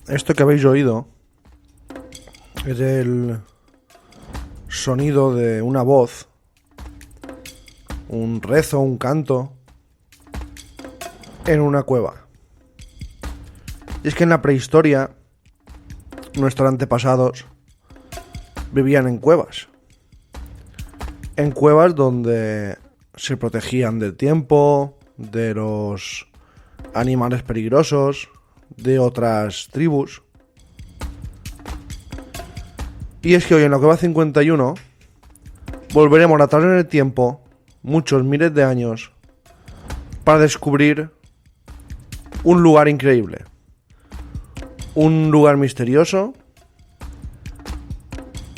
Esto que habéis oído es el sonido de una voz, un rezo, un canto en una cueva. Y es que en la prehistoria nuestros antepasados vivían en cuevas. En cuevas donde se protegían del tiempo, de los animales peligrosos, de otras tribus. Y es que hoy en la Cueva 51 volveremos atrás en el tiempo, muchos miles de años, para descubrir un lugar increíble. Un lugar misterioso.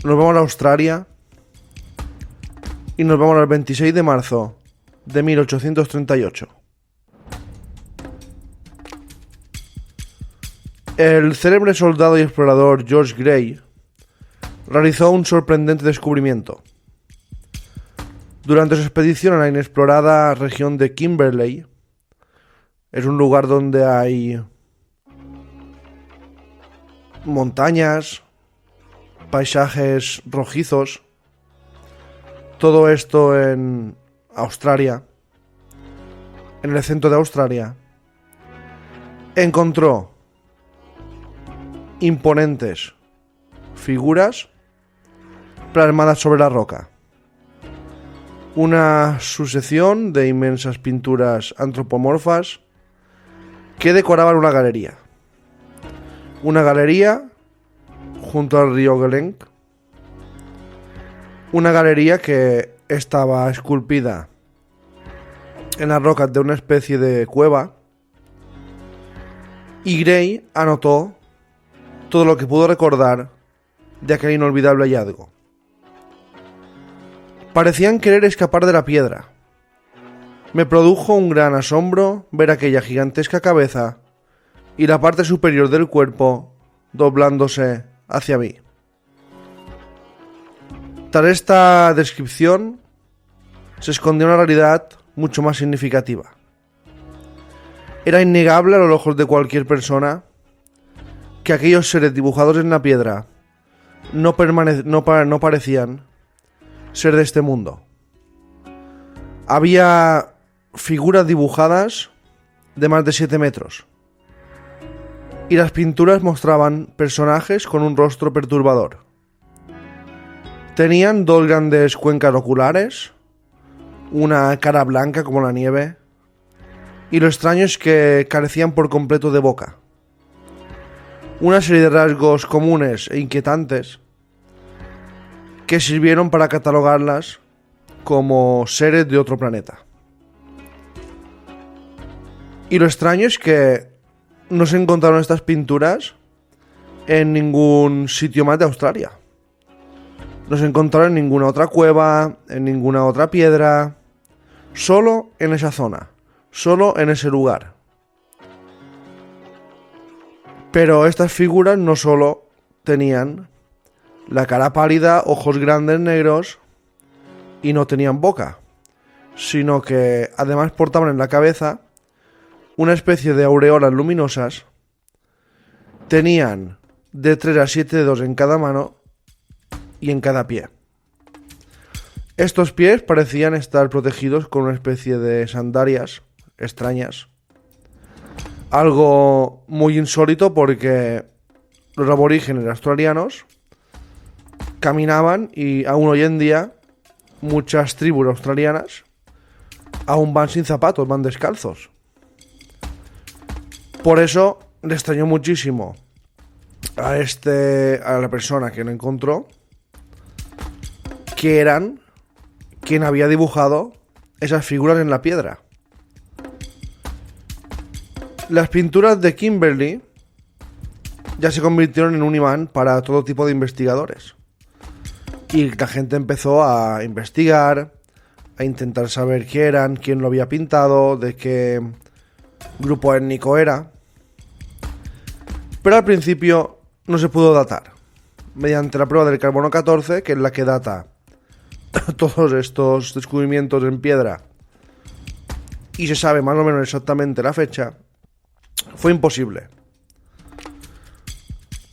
Nos vamos a Australia y nos vamos al 26 de marzo de 1838. El célebre soldado y explorador George Gray realizó un sorprendente descubrimiento. Durante su expedición a la inexplorada región de Kimberley, es un lugar donde hay montañas, paisajes rojizos, todo esto en Australia, en el centro de Australia, encontró imponentes figuras plasmadas sobre la roca. Una sucesión de inmensas pinturas antropomorfas que decoraban una galería. Una galería junto al río Glenelg. Una galería que estaba esculpida en las rocas de una especie de cueva. Y Gray anotó todo lo que pudo recordar de aquel inolvidable hallazgo. Parecían querer escapar de la piedra. Me produjo un gran asombro ver aquella gigantesca cabeza y la parte superior del cuerpo doblándose hacia mí. Tras esta descripción se escondía una realidad mucho más significativa. Era innegable a los ojos de cualquier persona que aquellos seres dibujados en la piedra no parecían ser de este mundo. Había figuras dibujadas de más de 7 metros. Y las pinturas mostraban personajes con un rostro perturbador. Tenían 2 grandes cuencas oculares, una cara blanca como la nieve, y lo extraño es que carecían por completo de boca. Una serie de rasgos comunes e inquietantes que sirvieron para catalogarlas como seres de otro planeta. Y lo extraño es que no se encontraron estas pinturas en ningún sitio más de Australia. No se encontraron en ninguna otra cueva, en ninguna otra piedra, solo en esa zona, solo en ese lugar. Pero estas figuras no solo tenían la cara pálida, ojos grandes negros y no tenían boca, sino que además portaban en la cabeza una especie de aureolas luminosas. Tenían de 3 a 7 dedos en cada mano y en cada pie. Estos pies parecían estar protegidos con una especie de sandalias extrañas. Algo muy insólito porque los aborígenes australianos caminaban y aún hoy en día muchas tribus australianas aún van sin zapatos, van descalzos. Por eso le extrañó muchísimo a la persona que lo encontró, que eran quien había dibujado esas figuras en la piedra. Las pinturas de Kimberley ya se convirtieron en un imán para todo tipo de investigadores. Y la gente empezó a investigar, a intentar saber qué eran, quién lo había pintado, de qué grupo étnico era. Pero al principio no se pudo datar. Mediante la prueba del carbono 14, que es la que data todos estos descubrimientos en piedra, y se sabe más o menos exactamente la fecha, fue imposible.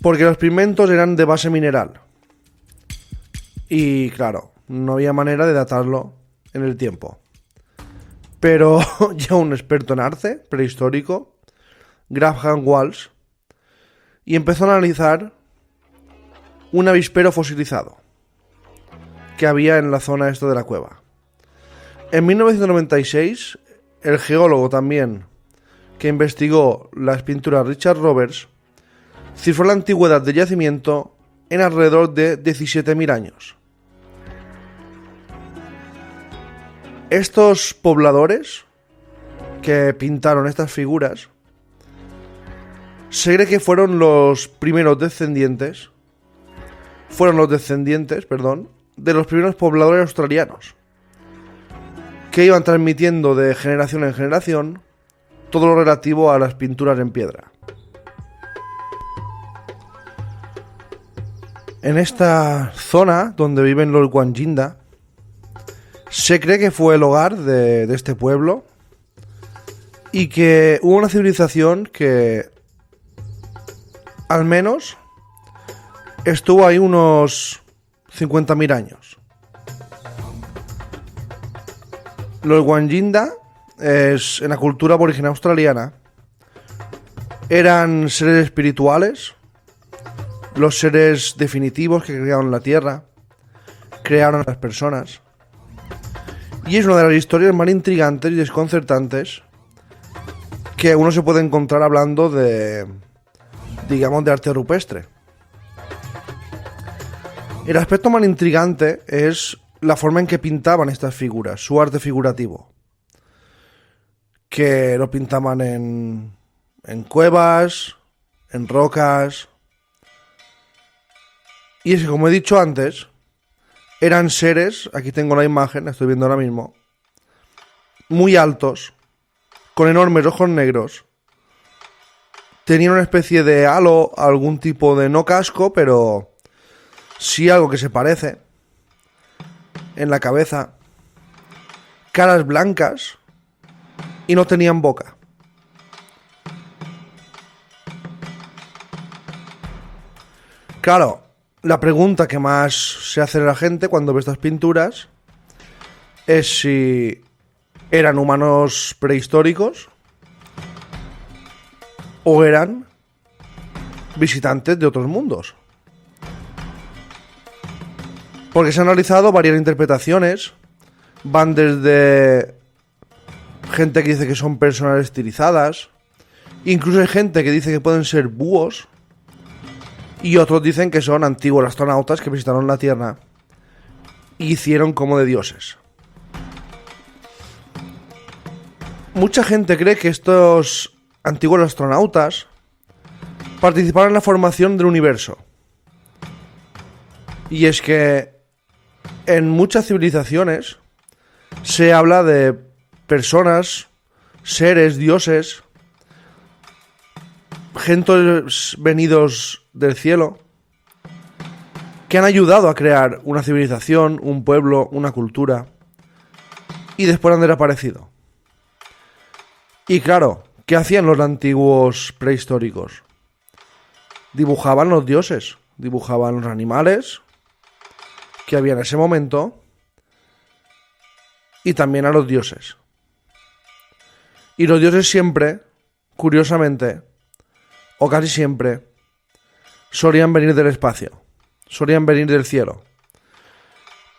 Porque los pigmentos eran de base mineral. Y claro, no había manera de datarlo en el tiempo. Pero ya un experto en arte prehistórico, Graham Walsh, y empezó a analizar un avispero fosilizado que había en la zona esta de la cueva. En 1996, el geólogo también que investigó las pinturas Richard Roberts cifró la antigüedad del yacimiento en alrededor de 17.000 años. Estos pobladores que pintaron estas figuras se cree que fueron los descendientes, de los primeros pobladores australianos, que iban transmitiendo de generación en generación todo lo relativo a las pinturas en piedra. En esta zona donde viven los Wanjinda, se cree que fue el hogar de este pueblo y que hubo una civilización que al menos estuvo ahí unos 50.000 años. Los Wanjinda, en la cultura aborigen australiana, eran seres espirituales, los seres definitivos que crearon la tierra, crearon a las personas. Y es una de las historias más intrigantes y desconcertantes que uno se puede encontrar hablando de, digamos, de arte rupestre. El aspecto más intrigante es la forma en que pintaban estas figuras, su arte figurativo. Que lo pintaban en cuevas, en rocas. Y es que, como he dicho antes, eran seres, aquí tengo la imagen, la estoy viendo ahora mismo, muy altos, con enormes ojos negros. Tenían una especie de halo, algún tipo de, no casco, pero sí algo que se parece, en la cabeza, caras blancas y no tenían boca. Claro, la pregunta que más se hace la gente cuando ve estas pinturas es si eran humanos prehistóricos o eran visitantes de otros mundos. Porque se han analizado varias interpretaciones, van desde gente que dice que son personas estilizadas, incluso hay gente que dice que pueden ser búhos, y otros dicen que son antiguos astronautas que visitaron la Tierra y hicieron como de dioses. Mucha gente cree que estos antiguos astronautas participaron en la formación del universo. Y es que en muchas civilizaciones se habla de personas, seres, dioses, gentes venidos del cielo, que han ayudado a crear una civilización, un pueblo, una cultura, y después han desaparecido. Y claro, ¿qué hacían los antiguos prehistóricos? Dibujaban los dioses, dibujaban los animales que había en ese momento y también a los dioses. Y los dioses siempre, curiosamente, o casi siempre, solían venir del espacio, solían venir del cielo.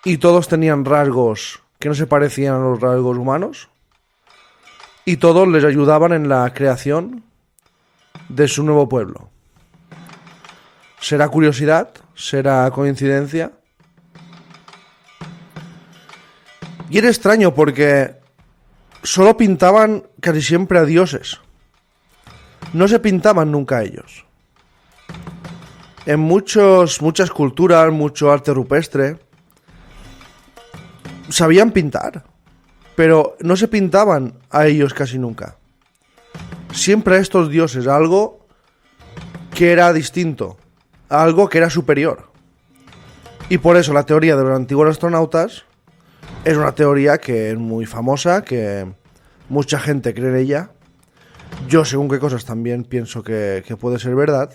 Y todos tenían rasgos que no se parecían a los rasgos humanos. Y todos les ayudaban en la creación de su nuevo pueblo. ¿Será curiosidad? ¿Será coincidencia? Y era extraño porque solo pintaban casi siempre a dioses. No se pintaban nunca a ellos. En muchas culturas, mucho arte rupestre, sabían pintar, pero no se pintaban a ellos casi nunca. Siempre a estos dioses, algo que era distinto, algo que era superior. Y por eso la teoría de los antiguos astronautas es una teoría que es muy famosa, que mucha gente cree en ella. Yo, según qué cosas, también pienso que puede ser verdad.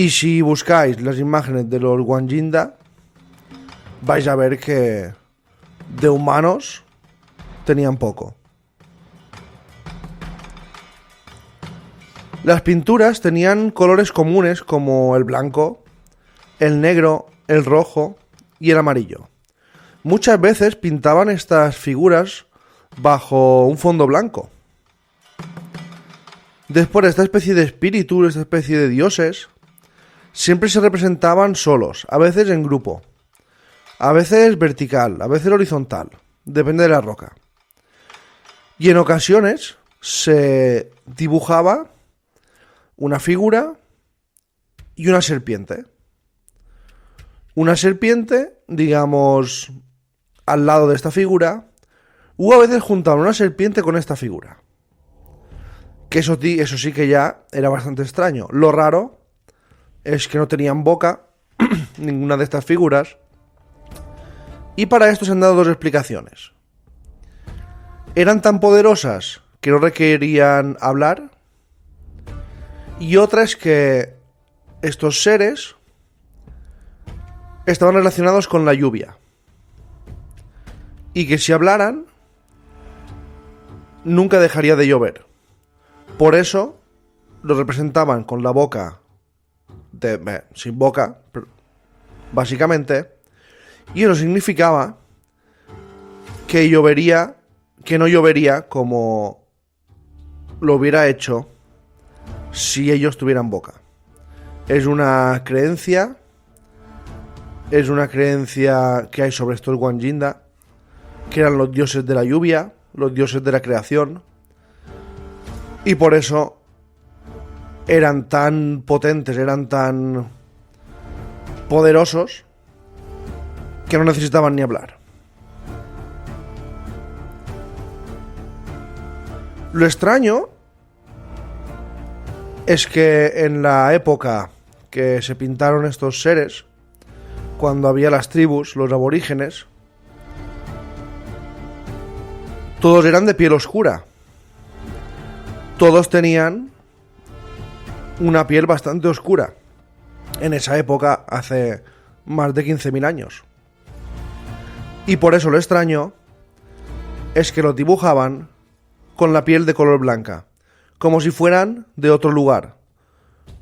Y si buscáis las imágenes de los Wanjinda, vais a ver que de humanos tenían poco. Las pinturas tenían colores comunes como el blanco, el negro, el rojo y el amarillo. Muchas veces pintaban estas figuras bajo un fondo blanco. Después, esta especie de espíritus, esta especie de dioses, siempre se representaban solos, a veces en grupo, a veces vertical, a veces horizontal, depende de la roca. Y en ocasiones se dibujaba una figura y una serpiente. Una serpiente, digamos, al lado de esta figura, o a veces juntaban una serpiente con esta figura. Que eso sí que ya era bastante extraño. Lo raro es que no tenían boca ninguna de estas figuras. Y para esto se han dado dos explicaciones. Eran tan poderosas que no requerían hablar. Y otra es que estos seres estaban relacionados con la lluvia. Y que si hablaran, nunca dejaría de llover. Por eso lo representaban con la boca sin boca, básicamente. Y eso significaba que no llovería como lo hubiera hecho si ellos tuvieran boca. Es una creencia que hay sobre estos Wanjinda, que eran los dioses de la lluvia, los dioses de la creación, y por eso eran tan potentes, eran tan poderosos, que no necesitaban ni hablar. Lo extraño es que en la época que se pintaron estos seres, cuando había las tribus, los aborígenes, todos eran de piel oscura. Todos tenían una piel bastante oscura. En esa época, hace más de 15.000 años. Y por eso lo extraño es que los dibujaban con la piel de color blanca, como si fueran de otro lugar,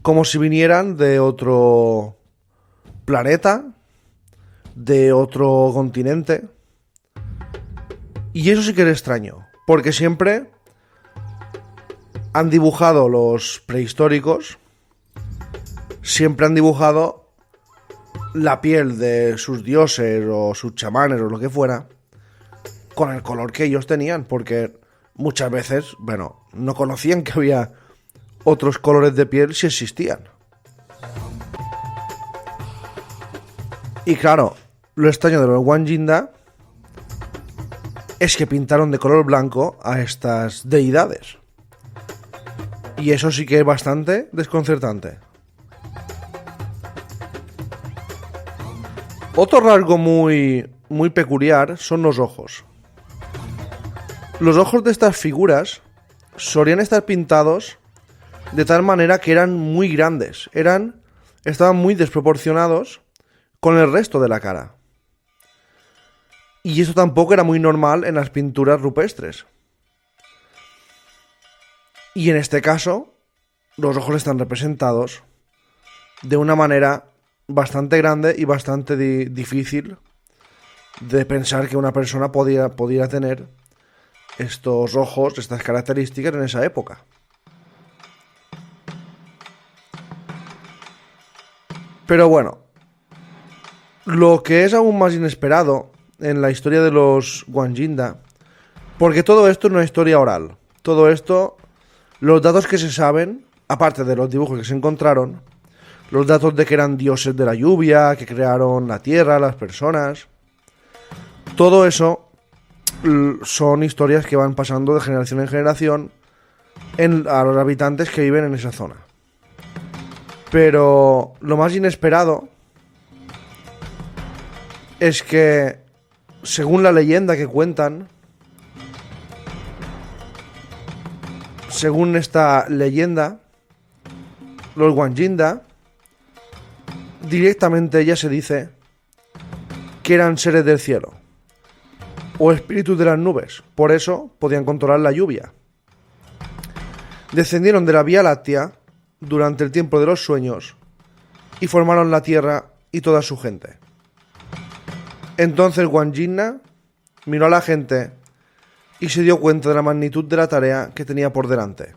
como si vinieran de otro planeta, de otro continente. Y eso sí que es extraño, porque siempre han dibujado los prehistóricos, siempre han dibujado la piel de sus dioses o sus chamanes o lo que fuera con el color que ellos tenían, porque muchas veces, bueno, no conocían que había otros colores de piel si existían. Y claro, lo extraño de los Wanjinda es que pintaron de color blanco a estas deidades. Y eso sí que es bastante desconcertante. Otro rasgo muy peculiar son los ojos. Los ojos de estas figuras solían estar pintados de tal manera que eran muy grandes, estaban muy desproporcionados con el resto de la cara. Y eso tampoco era muy normal en las pinturas rupestres. Y en este caso, los ojos están representados de una manera bastante grande y bastante difícil de pensar que una persona podía tener estos ojos, estas características en esa época. Pero bueno, lo que es aún más inesperado en la historia de los Wanjinda, porque todo esto es una historia oral, todo esto, los datos que se saben, aparte de los dibujos que se encontraron, los datos de que eran dioses de la lluvia, que crearon la tierra, las personas, todo eso son historias que van pasando de generación en generación a los habitantes que viven en esa zona. Pero lo más inesperado es que, según la leyenda que cuentan, según esta leyenda, los Wanjinda directamente ya se dice que eran seres del cielo o espíritus de las nubes, por eso podían controlar la lluvia. Descendieron de la Vía Láctea durante el tiempo de los sueños y formaron la Tierra y toda su gente. Entonces Wandjina miró a la gente y se dio cuenta de la magnitud de la tarea que tenía por delante.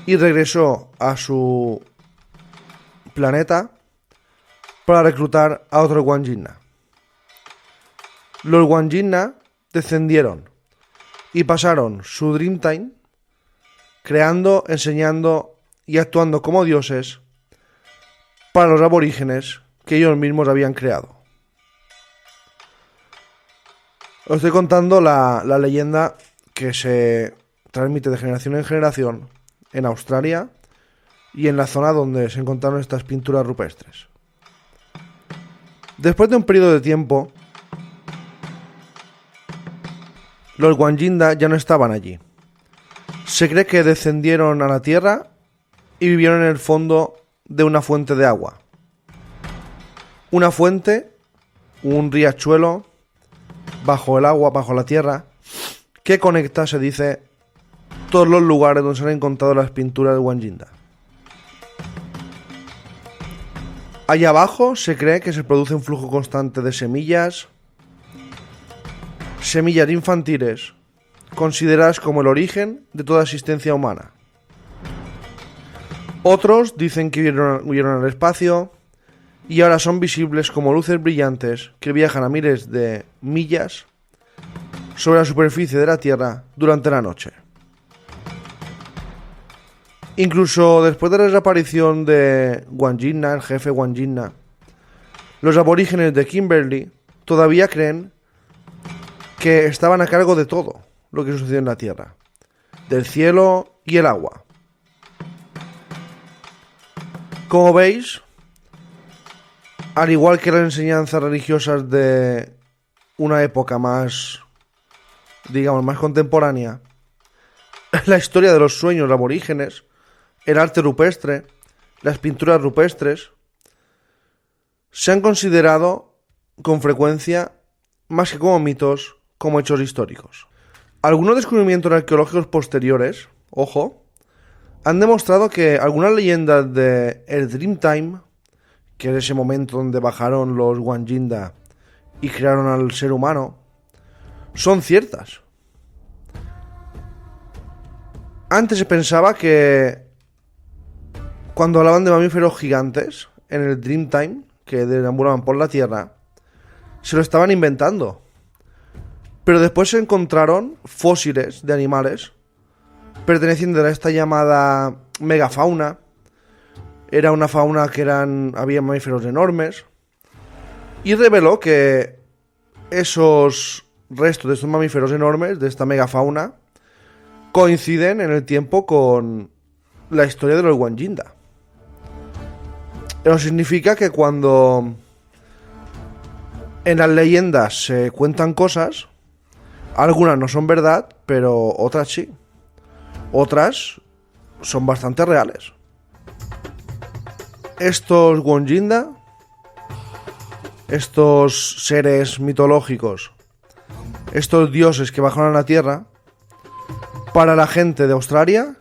Y regresó a su planeta para reclutar a otro Wandjina. Los Wandjina descendieron y pasaron su Dreamtime creando, enseñando y actuando como dioses para los aborígenes que ellos mismos habían creado. Os estoy contando la leyenda que se transmite de generación en generación en Australia y en la zona donde se encontraron estas pinturas rupestres. Después de un periodo de tiempo, los Wandjina ya no estaban allí. Se cree que descendieron a la tierra y vivieron en el fondo de una fuente de agua. Una fuente, un riachuelo, bajo el agua, bajo la tierra, que conecta, se dice, todos los lugares donde se han encontrado las pinturas de Wandjina. Allá abajo se cree que se produce un flujo constante de semillas infantiles, consideradas como el origen de toda existencia humana. Otros dicen que huyeron al espacio y ahora son visibles como luces brillantes que viajan a miles de millas sobre la superficie de la Tierra durante la noche. Incluso después de la desaparición de Wandjina, el jefe Wandjina, los aborígenes de Kimberley todavía creen que estaban a cargo de todo lo que sucedió en la Tierra, del cielo y el agua. Como veis, al igual que las enseñanzas religiosas de una época más, digamos, más contemporánea, la historia de los sueños aborígenes, el arte rupestre, las pinturas rupestres, se han considerado con frecuencia, más que como mitos, como hechos históricos. Algunos descubrimientos arqueológicos posteriores, ojo, han demostrado que algunas leyendas de el Dreamtime, que es ese momento donde bajaron los Wandjina y crearon al ser humano, son ciertas. Antes se pensaba que cuando hablaban de mamíferos gigantes en el Dreamtime, que deambulaban por la Tierra, se lo estaban inventando. Pero después se encontraron fósiles de animales pertenecientes a esta llamada megafauna. Era una fauna que había mamíferos enormes. Y reveló que esos restos de estos mamíferos enormes, de esta megafauna, coinciden en el tiempo con la historia de los Wandjina. Eso significa que cuando en las leyendas se cuentan cosas, algunas no son verdad, pero otras sí. Otras son bastante reales. Estos Wandjina, estos seres mitológicos, estos dioses que bajaron a la Tierra, para la gente de Australia,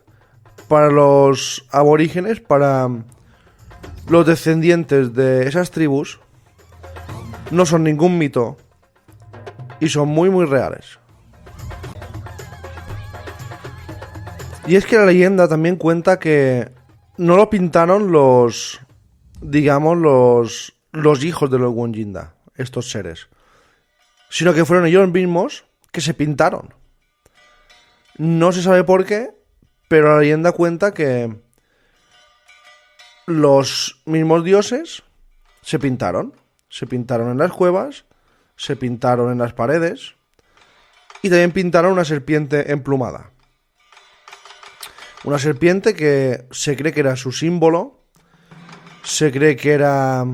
para los aborígenes, para los descendientes de esas tribus, no son ningún mito y son muy muy reales. Y es que la leyenda también cuenta que no lo pintaron los hijos de los Wandjina, estos seres, sino que fueron ellos mismos que se pintaron. No se sabe por qué, pero la leyenda cuenta que los mismos dioses se pintaron en las cuevas, se pintaron en las paredes y también pintaron una serpiente emplumada. Una serpiente que se cree que era su símbolo, se cree que era a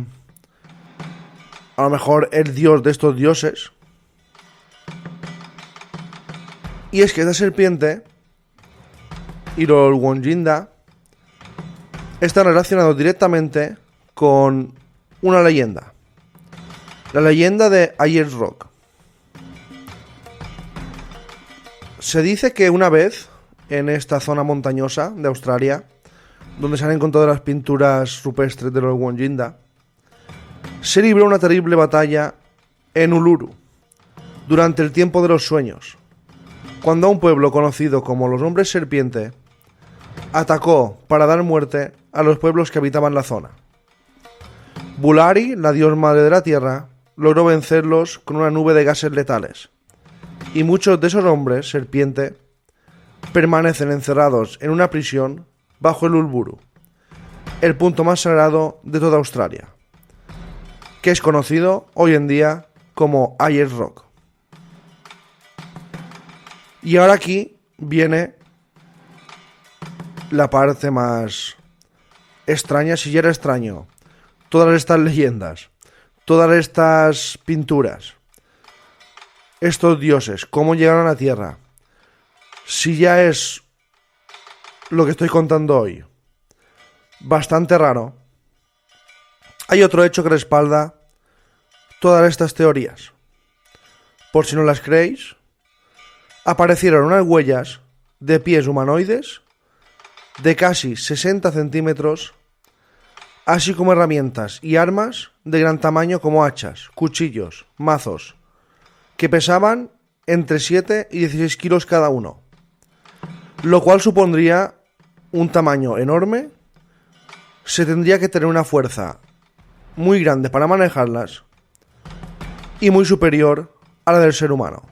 lo mejor el dios de estos dioses. Y es que esta serpiente y los Wandjina están relacionados directamente con una leyenda. La leyenda de Ayers Rock. Se dice que una vez, en esta zona montañosa de Australia, donde se han encontrado las pinturas rupestres de los Wonjinda, se libró una terrible batalla en Uluru, durante el tiempo de los sueños, cuando un pueblo conocido como los Hombres Serpiente atacó para dar muerte a los pueblos que habitaban la zona. Bulari, la dios madre de la tierra, logró vencerlos con una nube de gases letales, y muchos de esos hombres serpiente permanecen encerrados en una prisión bajo el Uluru, el punto más sagrado de toda Australia, que es conocido hoy en día como Ayers Rock. Y ahora aquí viene la parte más extraña, si ya era extraño. Todas estas leyendas, todas estas pinturas, estos dioses, cómo llegaron a la Tierra, si ya es lo que estoy contando hoy bastante raro, hay otro hecho que respalda todas estas teorías. Por si no las creéis, aparecieron unas huellas de pies humanoides de casi 60 centímetros, así como herramientas y armas de gran tamaño como hachas, cuchillos, mazos, que pesaban entre 7 y 16 kilos cada uno, lo cual supondría un tamaño enorme. Se tendría que tener una fuerza muy grande para manejarlas y muy superior a la del ser humano.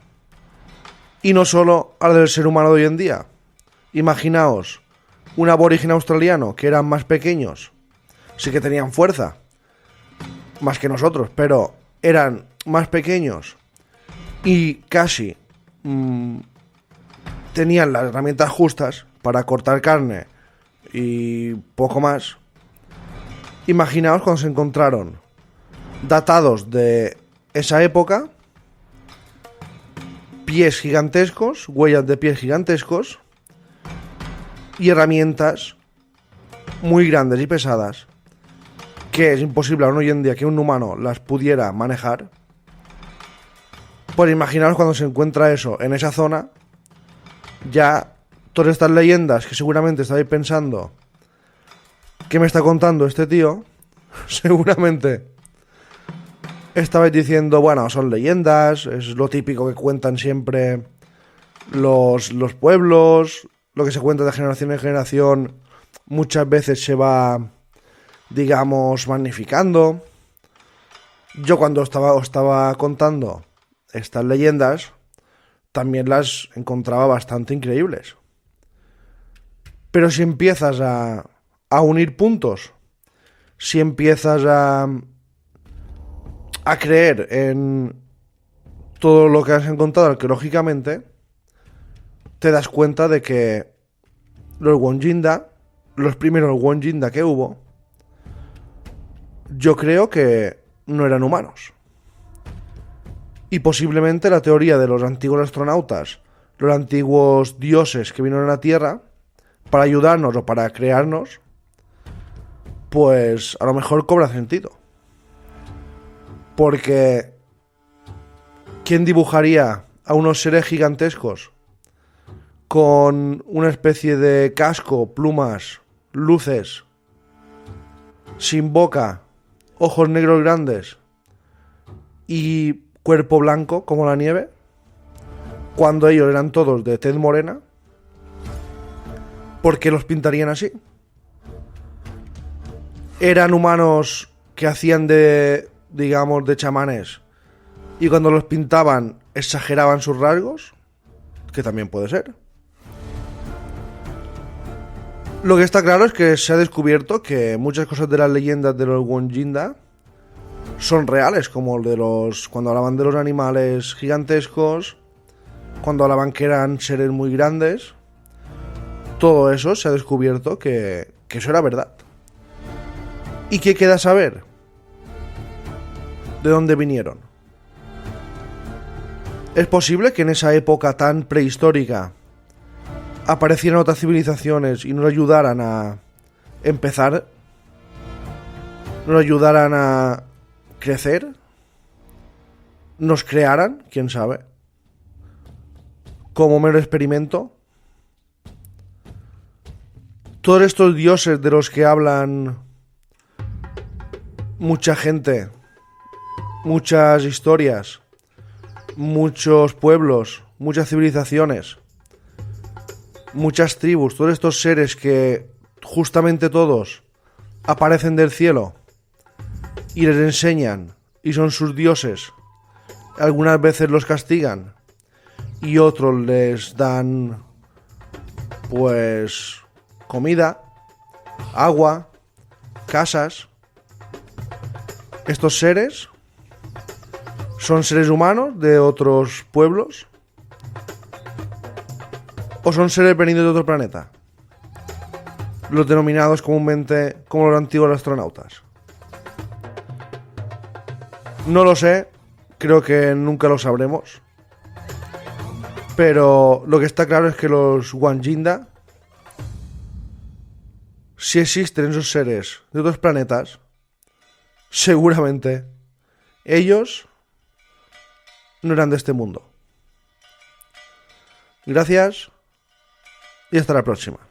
Y no solo a la del ser humano de hoy en día. Imaginaos un aborigen australiano que eran más pequeños, sí que tenían fuerza, más que nosotros, pero eran más pequeños y casi tenían las herramientas justas para cortar carne y poco más. Imaginaos cuando se encontraron datados de esa época, pies gigantescos, huellas de pies gigantescos y herramientas muy grandes y pesadas, que es imposible aún hoy en día que un humano las pudiera manejar. Pues imaginaos cuando se encuentra eso en esa zona, ya todas estas leyendas que seguramente estáis pensando, ¿qué me está contando este tío? Seguramente estabais diciendo, bueno, son leyendas, es lo típico que cuentan siempre los pueblos, lo que se cuenta de generación en generación muchas veces se va, digamos, magnificando. Yo cuando os estaba contando estas leyendas, también las encontraba bastante increíbles. Pero si empiezas a unir puntos, si empiezas a creer en todo lo que has encontrado arqueológicamente, te das cuenta de que los Wonjinda, los primeros Wonjinda que hubo, yo creo que no eran humanos. Y posiblemente la teoría de los antiguos astronautas, los antiguos dioses que vinieron a la Tierra para ayudarnos o para crearnos, pues a lo mejor cobra sentido. Porque ¿quién dibujaría a unos seres gigantescos con una especie de casco, plumas, luces, sin boca, ojos negros grandes y cuerpo blanco como la nieve, cuando ellos eran todos de tez morena? ¿Por qué los pintarían así? ¿Eran humanos que hacían de, digamos, de chamanes y cuando los pintaban exageraban sus rasgos? Que también puede ser. Lo que está claro es que se ha descubierto que muchas cosas de las leyendas de los Wonjinda son reales, como el de cuando hablaban de los animales gigantescos, cuando hablaban que eran seres muy grandes. Todo eso se ha descubierto que eso era verdad. ¿Y qué queda saber? ¿De dónde vinieron? ¿Es posible que en esa época tan prehistórica aparecieran otras civilizaciones y nos ayudaran a empezar nos ayudaran a crecer, nos crearan, quién sabe, como mero experimento. Todos estos dioses de los que hablan mucha gente, muchas historias, muchos pueblos, muchas civilizaciones, muchas tribus, todos estos seres que justamente todos aparecen del cielo y les enseñan y son sus dioses. Algunas veces los castigan y otros les dan pues comida, agua, casas. Estos seres son seres humanos de otros pueblos o son seres venidos de otro planeta, los denominados comúnmente como los antiguos astronautas. No lo sé, creo que nunca lo sabremos, pero lo que está claro es que los Wanjinda, si existen esos seres de otros planetas, seguramente ellos no eran de este mundo. Gracias y hasta la próxima.